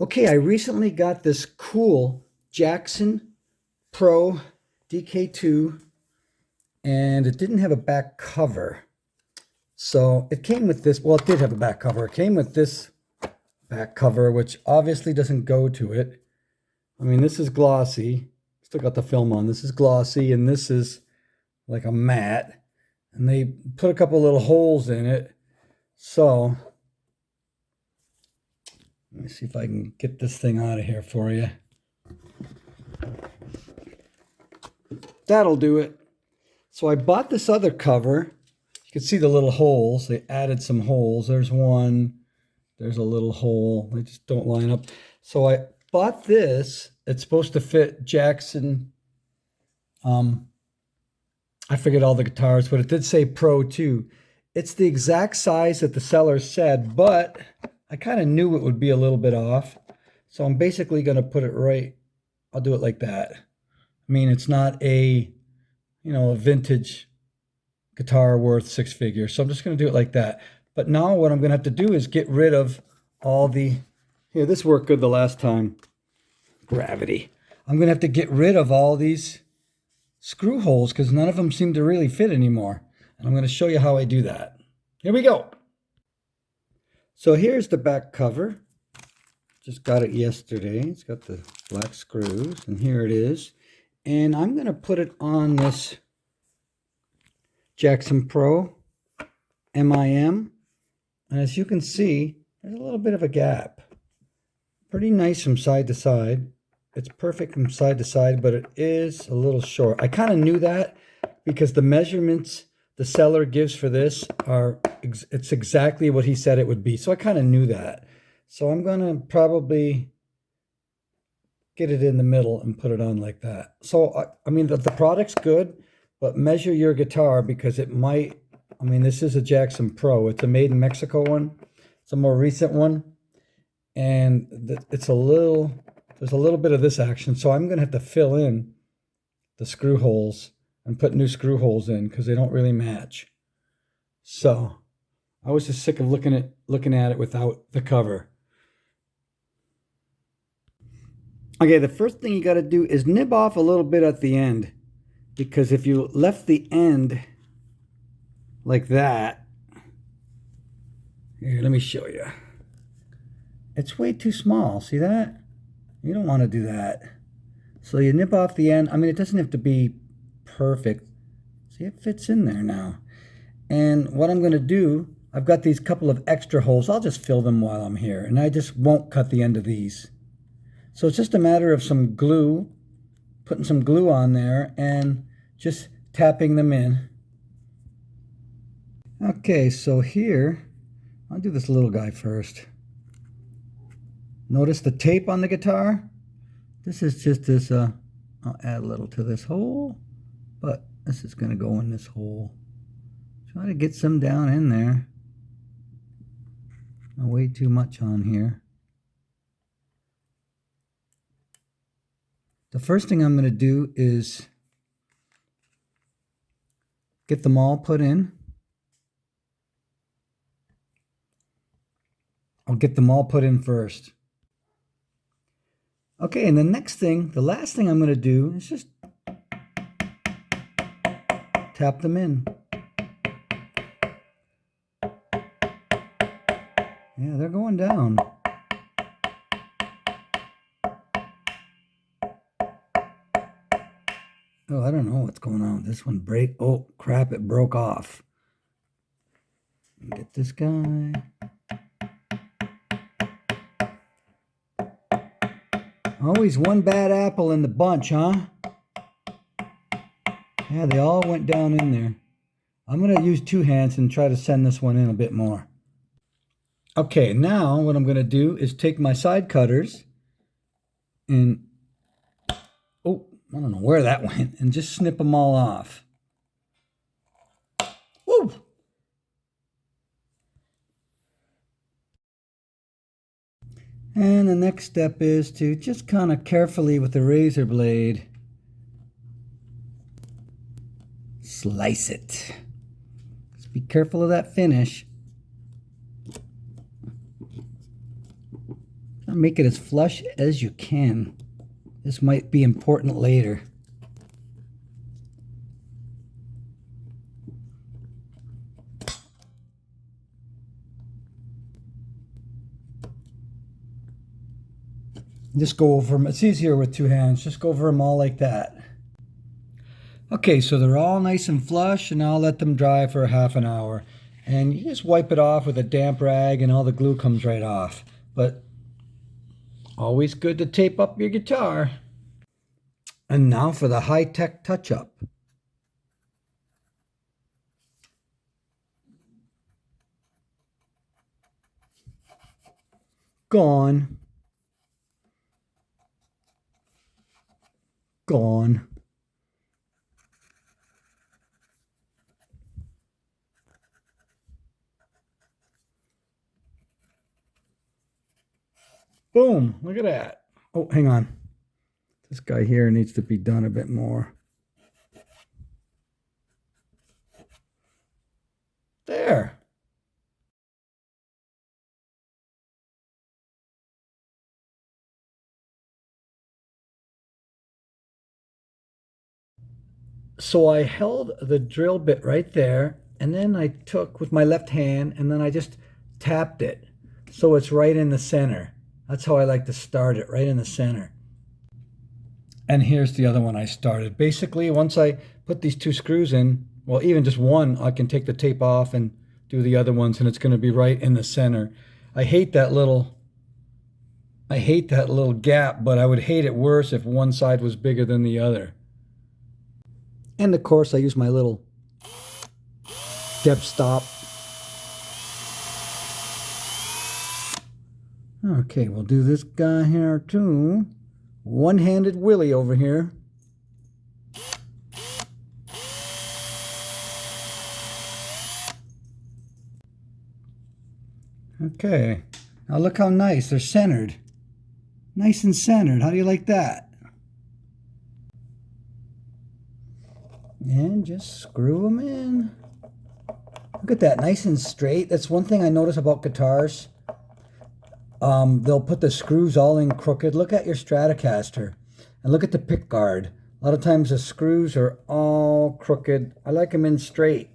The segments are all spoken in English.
Okay, I recently got this cool Jackson Pro DK2 and it didn't have a back cover. So it came with this, well, it did have a back cover. It came with this back cover, which obviously doesn't go to it. I mean, this is glossy. Still got the film on. This is glossy and this is like a matte. And they put a couple little holes in it. So let me see if I can get this thing out of here for you. That'll do it. So I bought this other cover. You can see the little holes. They added some holes. There's one. There's a little hole. They just don't line up. So I bought this. It's supposed to fit Jackson. I forget all the guitars, but it did say Pro 2. It's the exact size that the seller said, but I kind of knew it would be a little bit off. So I'm basically going to put it right. I'll do it like that. I mean, it's not a, a vintage guitar worth six figures. So I'm just going to do it like that. But now what I'm going to have to do is get rid of all the, here, this worked good the last time. Gravity. I'm going to have to get rid of all these screw holes because none of them seem to really fit anymore. And I'm going to show you how I do that. Here we go. So here's the back cover. Just got it yesterday. It's got the black screws, and here it is. And I'm going to put it on this Jackson Pro MIM. And as you can see, there's a little bit of a gap. Pretty nice from side to side. It's perfect from side to side, but it is a little short. I kind of knew that because the measurements the seller gives for this it's exactly what he said it would be. So I kind of knew that. So I'm going to probably get it in the middle and put it on like that. So, I mean, the product's good, but measure your guitar because it might, I mean, this is a Jackson Pro. It's a made in Mexico one. It's a more recent one. And there's a little bit of this action. So I'm going to have to fill in the screw holes and put new screw holes in because they don't really match. So I was just sick of looking at it without the cover. Okay, the first thing you got to do is nib off a little bit at the end, because if you left the end like that, here, let me show you. It's way too small. See that? You don't want to do that. So you nib off the end. I mean, it doesn't have to be perfect. See, it fits in there now. And what I'm going to do, I've got these couple of extra holes. I'll just fill them while I'm here, and I just won't cut the end of these. So it's just a matter of some glue, putting some glue on there and just tapping them in. Okay, so here, I'll do this little guy first. Notice the tape on the guitar? This is just this, I'll add a little to this hole, but this is going to go in this hole. Try to get some down in there. Not way too much on here. The first thing I'm going to do is get them all put in. I'll get them all put in first. Okay, and the last thing I'm going to do is just tap them in. Yeah, they're going down. Oh, I don't know what's going on with this one. Oh, crap, it broke off. Get this guy. Always one bad apple in the bunch, huh? Yeah, they all went down in there. I'm going to use two hands and try to send this one in a bit more. Okay, now what I'm going to do is take my side cutters and, oh, I don't know where that went, and just snip them all off. Woo! And the next step is to just kind of carefully with the razor blade slice it. Just be careful of that finish. Make it as flush as you can. This might be important later. Just go over them. It's easier with two hands. Just go over them all like that. Okay, so they're all nice and flush, and I'll let them dry for half an hour. And you just wipe it off with a damp rag and all the glue comes right off. But always good to tape up your guitar. And now for the high-tech touch-up. Gone. Gone. Boom, look at that. Oh, hang on. This guy here needs to be done a bit more. There. So I held the drill bit right there, and then I took with my left hand, and then I just tapped it. So it's right in the center. That's how I like to start it, right in the center. And here's the other one I started. Basically, once I put these two screws in, well, even just one, I can take the tape off and do the other ones, and it's going to be right in the center. I hate that little gap, but I would hate it worse if one side was bigger than the other. And of course, I use my little depth stop. Okay, we'll do this guy here too. One-handed Willie over here. Okay, now look how nice. They're centered. Nice and centered. How do you like that? And just screw them in. Look at that, nice and straight. That's one thing I notice about guitars. They'll put the screws all in crooked. Look at your Stratocaster and look at the pick guard. A lot of times the screws are all crooked. I like them in straight.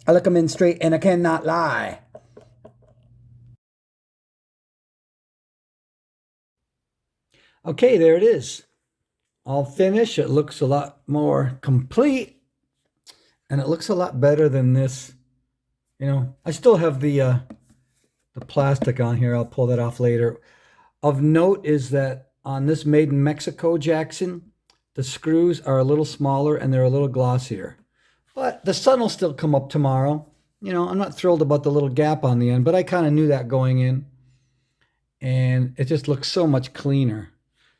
I like them in straight, and I cannot lie. Okay, there it is. All finished. It looks a lot more complete, and it looks a lot better than this. You know, I still have the plastic on here. I'll pull that off later. Of note is that on this made in Mexico Jackson, the screws are a little smaller and they're a little glossier. But the sun will still come up tomorrow. You know, I'm not thrilled about the little gap on the end, but I kind of knew that going in. And it just looks so much cleaner.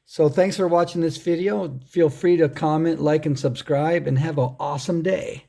So thanks for watching this video. Feel free to comment, like, and subscribe, and have an awesome day.